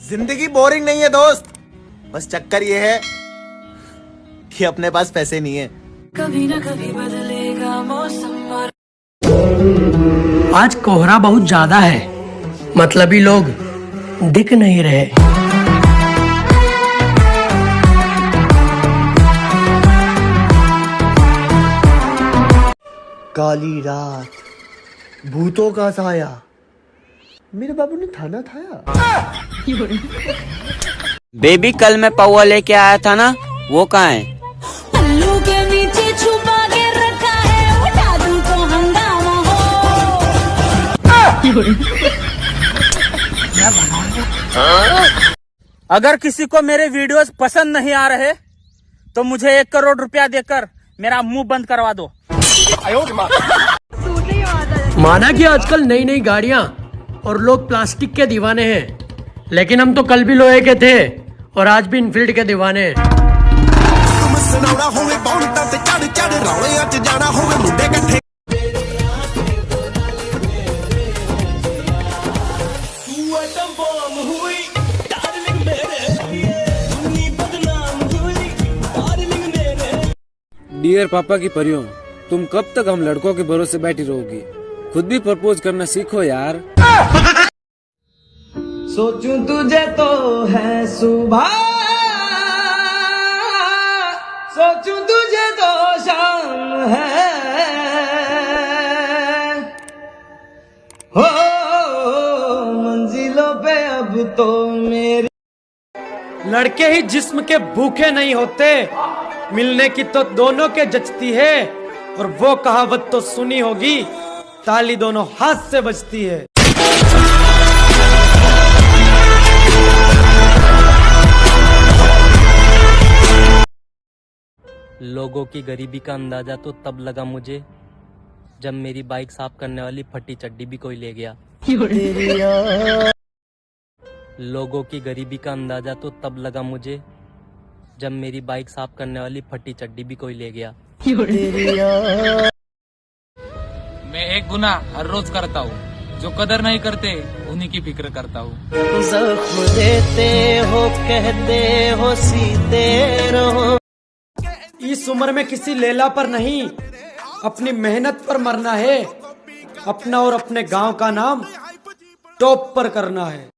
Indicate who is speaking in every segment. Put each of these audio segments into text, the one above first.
Speaker 1: जिंदगी बोरिंग नहीं है दोस्त, बस चक्कर ये है कि अपने पास पैसे नहीं है।
Speaker 2: कभी ना कभी बदलेगा मौसम और
Speaker 3: आज कोहरा बहुत ज्यादा है, मतलबी लोग दिख नहीं रहे।
Speaker 1: काली रात, भूतों का साया, मेरे बाबू ने थाना थाया।
Speaker 4: बेबी कल मैं पौवा लेके आया था ना, वो कहाँ है?
Speaker 2: पल्लू के नीचे छुपा के रखा है, उठा दूं तो हंगामा हो।
Speaker 5: अगर किसी को मेरे वीडियोस पसंद नहीं आ रहे तो मुझे 1 करोड़ रुपया देकर मेरा मुंह बंद करवा दो।
Speaker 3: माना कि आजकल नई नई गाड़ियां और लोग प्लास्टिक के दीवाने हैं, लेकिन हम तो कल भी लोहे के थे और आज भी इनफील्ड के दीवाने हैं।
Speaker 6: डियर पापा की परियों, तुम कब तक हम लड़कों के भरोसे बैठी रहोगी? खुद भी प्रपोज करना सीखो यार।
Speaker 7: सोचूं तुझे तो है सुबह, सोचूं तुझे तो शाम है, हो मंजिलों पे अब तो मेरी।
Speaker 3: लड़के ही जिस्म के भूखे नहीं होते, मिलने की तो दोनों के जचती है। और वो कहावत तो सुनी होगी, ताली दोनों हाथ से बजती है।
Speaker 8: लोगों की गरीबी का अंदाजा तो तब लगा मुझे जब मेरी बाइक साफ करने वाली फटी चड्डी भी कोई ले गया। लोगों की गरीबी का अंदाजा तो तब लगा मुझे जब मेरी बाइक साफ करने वाली फटी चड्डी भी कोई ले गया।
Speaker 9: मैं एक गुनाह हर रोज करता हूँ, जो कदर नहीं करते उन्हीं की फिक्र करता हूँ।
Speaker 7: जख्म देते हो, कहते हो सीते रहो।
Speaker 3: इस उम्र में किसी लैला पर नहीं, अपनी मेहनत पर मरना है। अपना और अपने गांव का नाम टॉप पर करना है।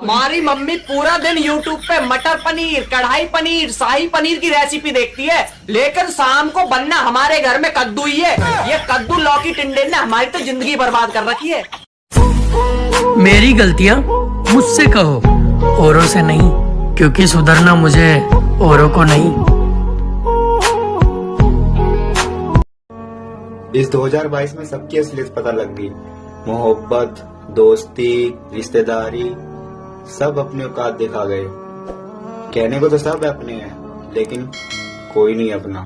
Speaker 10: हमारी मम्मी पूरा दिन YouTube पे मटर पनीर, कढ़ाई पनीर, शाही पनीर की रेसिपी देखती है, लेकिन शाम को बनना हमारे घर में कद्दू ही है। ये कद्दू लौकी टिंडे ने हमारी तो जिंदगी बर्बाद कर रखी है।
Speaker 3: मेरी गलतियां मुझसे कहो, औरों से नहीं, क्योंकि सुधरना मुझे औरों को नहीं।
Speaker 11: इस 2022 में सबकी असलियत पता लग गई। मोहब्बत, दोस्ती, रिश्तेदारी सब अपने औकात दिखा गए। कहने को तो सब अपने हैं, लेकिन कोई नहीं अपना।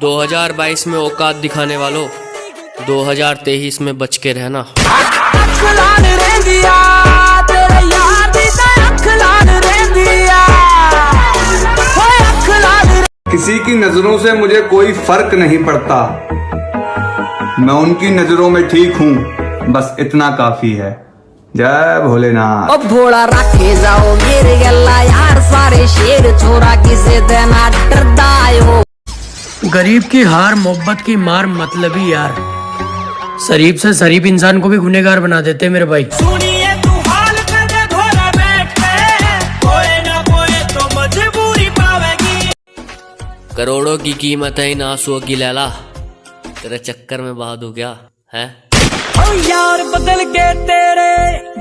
Speaker 8: 2022 में औकात दिखाने वालों, 2023 में बच के रहना।
Speaker 12: किसी की नजरों से मुझे कोई फर्क नहीं पड़ता, मैं उनकी नजरों में ठीक हूँ, बस इतना काफी है। जय भोलेनाथ।
Speaker 10: अब भोला रखे जाओ मेरे गला यार, सारे शेर छोरा किसे देना डरदा हो।
Speaker 3: गरीब की हार, मोहब्बत की मार, मतलबी यार शरीफ से शरीफ इंसान को भी गुनहगार बना देते मेरे भाई।
Speaker 7: सुनिए तू हाल कर दे घोड़ा बैठ के, कोई ना कोई तो मजबूरी पावेगी।
Speaker 8: करोड़ों की कीमत है इन आंसुओं की लैला, तेरे चक्कर में बहा दूं क्या है?
Speaker 7: ओ यार बदल के तेरे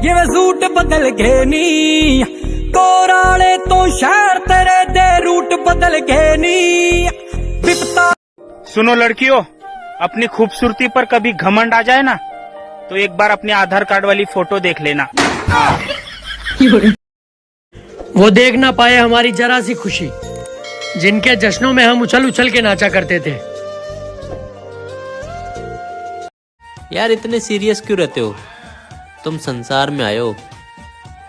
Speaker 7: ये सूट बदल के नी, कोराले तो शहर तेरे दे रूट बदल के नी।
Speaker 5: सुनो लड़कियों, अपनी खूबसूरती पर कभी घमंड आ जाए ना, तो एक बार अपने आधार कार्ड वाली फोटो देख लेना।
Speaker 3: वो देख ना पाए हमारी जरा सी खुशी, जिनके जश्नों में हम उछल उछल के नाचा करते थे।
Speaker 8: यार इतने सीरियस क्यों रहते हो? तुम संसार में आए हो,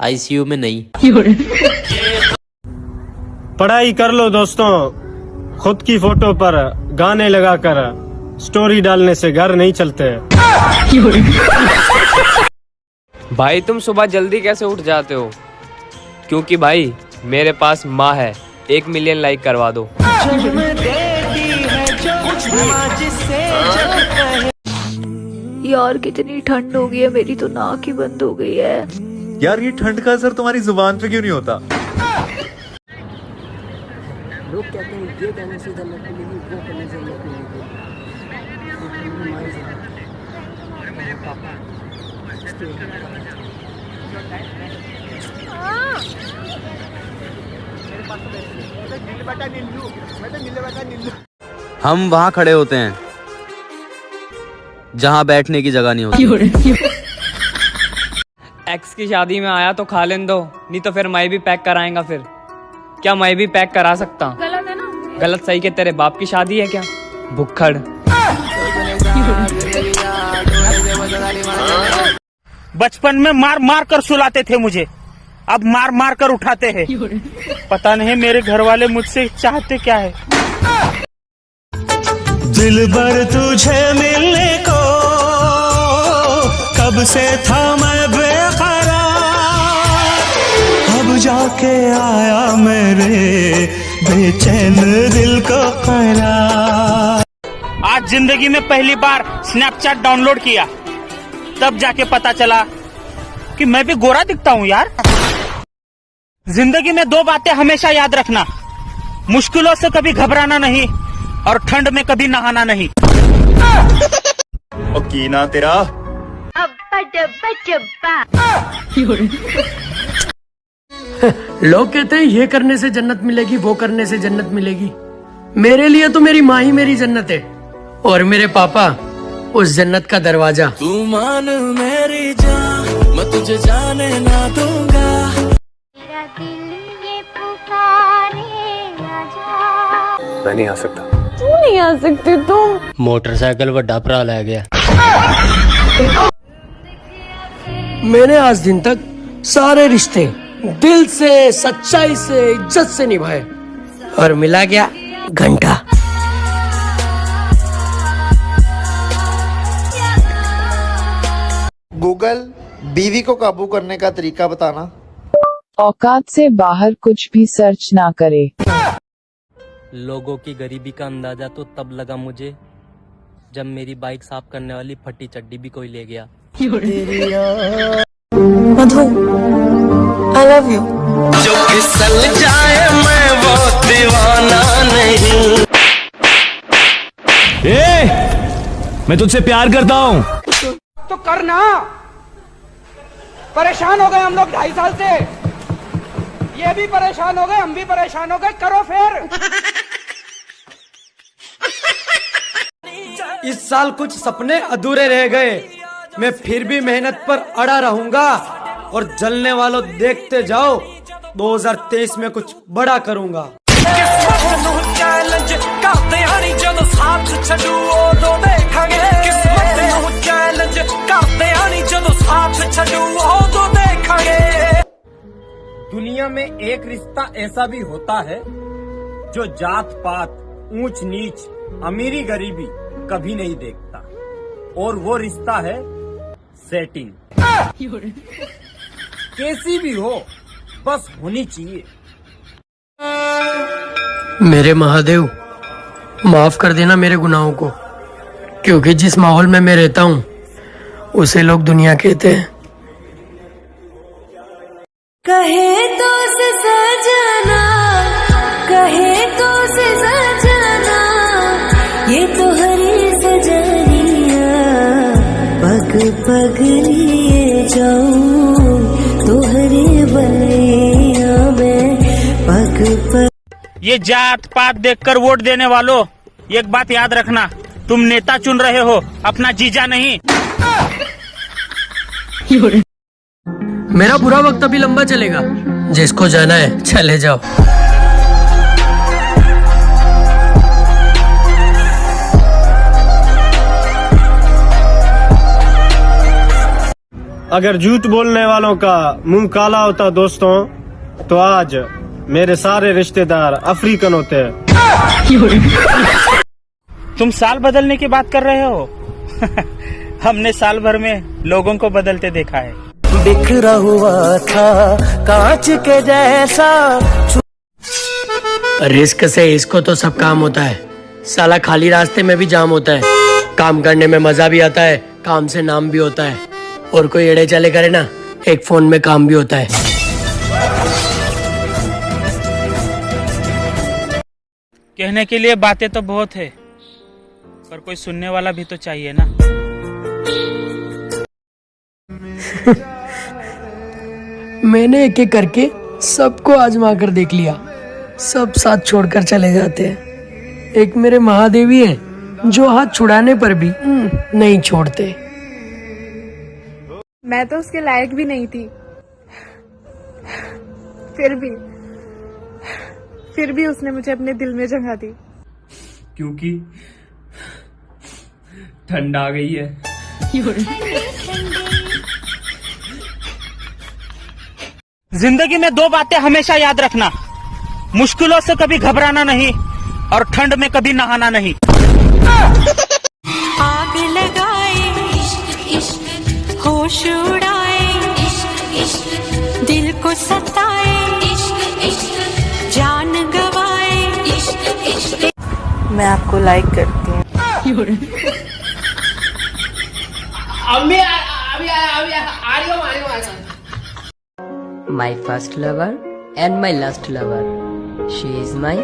Speaker 8: आईसीयू में नहीं।
Speaker 3: पढ़ाई कर लो दोस्तों, खुद की फोटो पर गाने लगाकर स्टोरी डालने से घर नहीं चलते।
Speaker 13: भाई तुम सुबह जल्दी कैसे उठ जाते हो? क्योंकि भाई मेरे पास माँ है, 1 मिलियन लाइक करवा दो।
Speaker 14: यार कितनी ठंड हो गई है, मेरी तो नाक ही बंद हो गई है।
Speaker 15: यार ये ठंड का असर तुम्हारी जुबान पे क्यों नहीं होता?
Speaker 16: लोग कहते हैं ये कहने से जन्नत मिलेगी, वो कहने से जन्नत मिलेगी।
Speaker 17: हम वहाँ खड़े होते हैं जहाँ बैठने की जगह नहीं होती।
Speaker 13: एक्स की शादी में आया तो खा लेने दो, नहीं तो फिर मैं भी पैक कराएगा। फिर क्या मैं भी पैक करा सकता हूँ?
Speaker 14: गलत है ना?
Speaker 13: गलत सही के तेरे बाप की शादी है क्या? भुक्खड़।
Speaker 5: बचपन में मार मार कर सुलाते थे मुझे, अब मार मार कर उठाते हैं। पता नहीं मेरे घर वाले मुझसे चाहते क्या है।
Speaker 18: दिल भर तुझे मिलने को कब से था मैं बेकरार, अब जाके आया मेरे बेचैन दिल को करार।
Speaker 5: आज जिंदगी में पहली बार स्नैपचैट डाउनलोड किया, तब जाके पता चला कि मैं भी गोरा दिखता हूँ यार। जिंदगी में 2 बातें हमेशा याद रखना, मुश्किलों से कभी घबराना नहीं और ठंड में कभी नहाना नहीं।
Speaker 15: और की ना तेरा
Speaker 3: लोग कहते हैं ये करने से जन्नत मिलेगी, वो करने से जन्नत मिलेगी। मेरे लिए तो मेरी माँ ही मेरी जन्नत है, और मेरे पापा उस जन्नत का दरवाजा।
Speaker 18: तू मान मेरी जान, मैं तुझे जाने ना दूंगा।
Speaker 2: मेरा दिल ये पुकारे आजा।
Speaker 8: मैं नहीं आ सकता।
Speaker 14: तू नहीं आ सकती तुम?
Speaker 8: मोटरसाइकिल वड्डा भरा लै गया।
Speaker 3: मैंने आज दिन तक सारे रिश्ते दिल से, सच्चाई से, इज्जत से निभाए, और मिला क्या? घंटा।
Speaker 1: गूगल, बीवी को काबू करने का तरीका बताना।
Speaker 19: औकात से बाहर कुछ भी सर्च ना करे।
Speaker 8: लोगों की गरीबी का अंदाजा तो तब लगा मुझे जब मेरी बाइक साफ करने वाली फटी चड्डी भी कोई ले गया।
Speaker 14: मधु, आई लव यू।
Speaker 18: जो फिसल जाए मैं वो दीवाना नहीं।
Speaker 20: मैं तुझसे प्यार करता हूँ।
Speaker 7: तो करना। परेशान हो गए हम लोग 2.5 साल से, ये भी परेशान हो गए, हम भी परेशान हो गए, करो फिर।
Speaker 3: इस साल कुछ सपने अधूरे रह गए, मैं फिर भी मेहनत पर अड़ा रहूंगा, और जलने वालों देखते जाओ, 2023 में कुछ बड़ा करूंगा।
Speaker 21: दुनिया में एक रिश्ता ऐसा भी होता है जो जात पात, ऊंच नीच, अमीरी गरीबी कभी नहीं देखता, और वो रिश्ता है सेटिंग। कैसी भी हो, बस होनी चाहिए।
Speaker 3: मेरे महादेव, माफ कर देना मेरे गुनाहों को, क्योंकि जिस माहौल में मैं रहता हूँ उसे लोग दुनिया कहते हैं।
Speaker 2: कहे तो से सजना, कहे तो से सजना, ये तो हरी सजनिया, पग पग लिए जाऊं तो हरे बलिया में, पग पग।
Speaker 5: ये जात पात देखकर वोट देने वालों, एक बात याद रखना, तुम नेता चुन रहे हो, अपना जीजा नहीं।
Speaker 3: मेरा बुरा वक्त अभी लंबा चलेगा, जिसको जाना है चले जाओ।
Speaker 21: अगर झूठ बोलने वालों का मुंह काला होता दोस्तों, तो आज मेरे सारे रिश्तेदार अफ्रीकन होते हैं।
Speaker 5: तुम साल बदलने की बात कर रहे हो? हमने साल भर में लोगों को बदलते देखा है।
Speaker 18: बिखरा हुआ था कांच के जैसा।
Speaker 4: रिस्क से इसको तो सब काम होता है, साला खाली रास्ते में भी जाम होता है। काम करने में मजा भी आता है, काम से नाम भी होता है, और कोई एड़े चले करे ना, एक फोन में काम भी होता है।
Speaker 5: कहने के लिए बातें तो बहुत है, पर कोई सुनने वाला भी तो चाहिए ना।
Speaker 4: मैंने एक एक करके सबको आजमा कर देख लिया, सब साथ छोड़कर चले जाते हैं। एक मेरे महादेवी हैं जो हाथ छुड़ाने पर भी नहीं छोड़ते।
Speaker 22: मैं तो उसके लायक भी नहीं थी, फिर भी उसने मुझे अपने दिल में जगह दी।
Speaker 8: क्योंकि ठंड आ गई है।
Speaker 5: जिंदगी में दो बातें हमेशा याद रखना, मुश्किलों से कभी घबराना नहीं और ठंड में कभी नहाना नहीं।
Speaker 2: आग लगाए इश्क इश्क, होश उड़ाए इश्क इश्क, दिल को सताए इश्क इश्क, जान गवाए इश्क इश्क।
Speaker 14: मैं आपको लाइक करती हूँ।
Speaker 16: My first lover and my last lover. She is my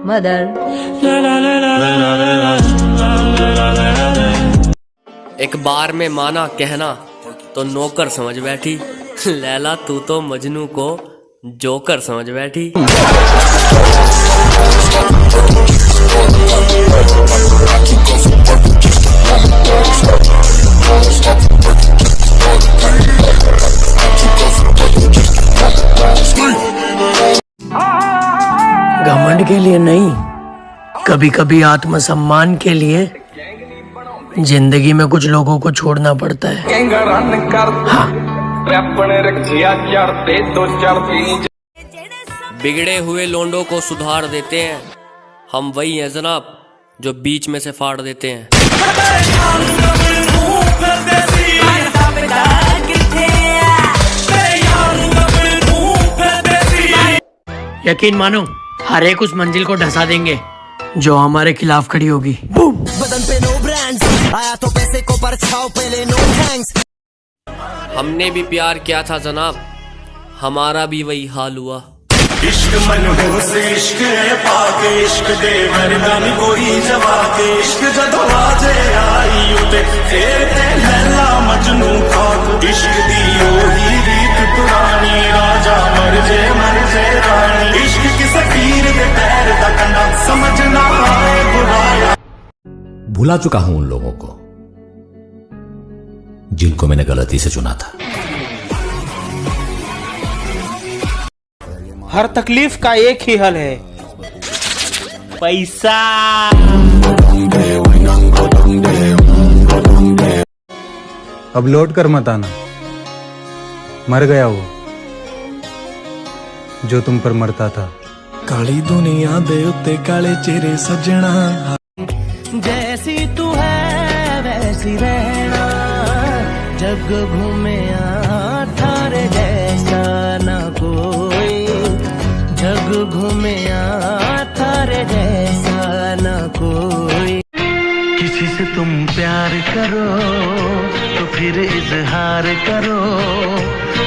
Speaker 16: mother.
Speaker 8: एक बार में माना कहना तो नौकर समझ बैठी, लैला तू तो मजनू को जोकर समझ बैठी।
Speaker 4: घमंड के लिए नहीं, कभी कभी आत्मसम्मान के लिए जिंदगी में कुछ लोगों को छोड़ना पड़ता है। हाँ।
Speaker 8: बिगड़े हुए लोंडों को सुधार देते हैं, हम वही हैं जनाब जो बीच में से फाड़ देते हैं।
Speaker 4: यकीन मानो, हर एक उस मंजिल को ढसा देंगे जो हमारे खिलाफ खड़ी होगी।
Speaker 18: बदन पे नो ब्रांड्स, आया तो पैसे को परछाओ पहले नो थैंक्स।
Speaker 8: हमने भी प्यार किया था जनाब, हमारा भी वही हाल हुआ।
Speaker 18: इश्क मनहूस इश्क है पाक, इश्क दे वरदान कोई जवाब। इश्क जदों आजे आई उते फेर ते लैला मजनू खाक। इश्क दी ओही रीत पुरानी, राजा मर जे रानी। इश्क किसे पीर दे पैर दा कंडा, समझ ना आए बुराया।
Speaker 20: भुला चुका हूं उन लोगों को जिनको मैंने गलती से चुना था।
Speaker 5: हर तकलीफ का एक ही हल है, पैसा।
Speaker 12: अब लौट कर मत आना, मर गया वो जो तुम पर मरता था।
Speaker 18: काली दुनिया दे उत्ते काले चेहरे सजना। जैसी तू है वैसी रहना, जग घूमे थारे जैसा ना कोई। जग घूमे थारे जैसा ना कोई। किसी से तुम प्यार करो तो फिर इजहार करो,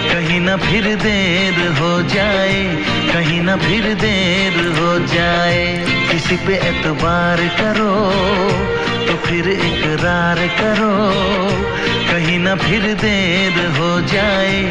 Speaker 18: कहीं ना फिर देर हो जाए, कहीं ना फिर देर हो जाए। किसी पे एतबार करो तो फिर इकरार करो, कहीं ना फिर देर हो जाए।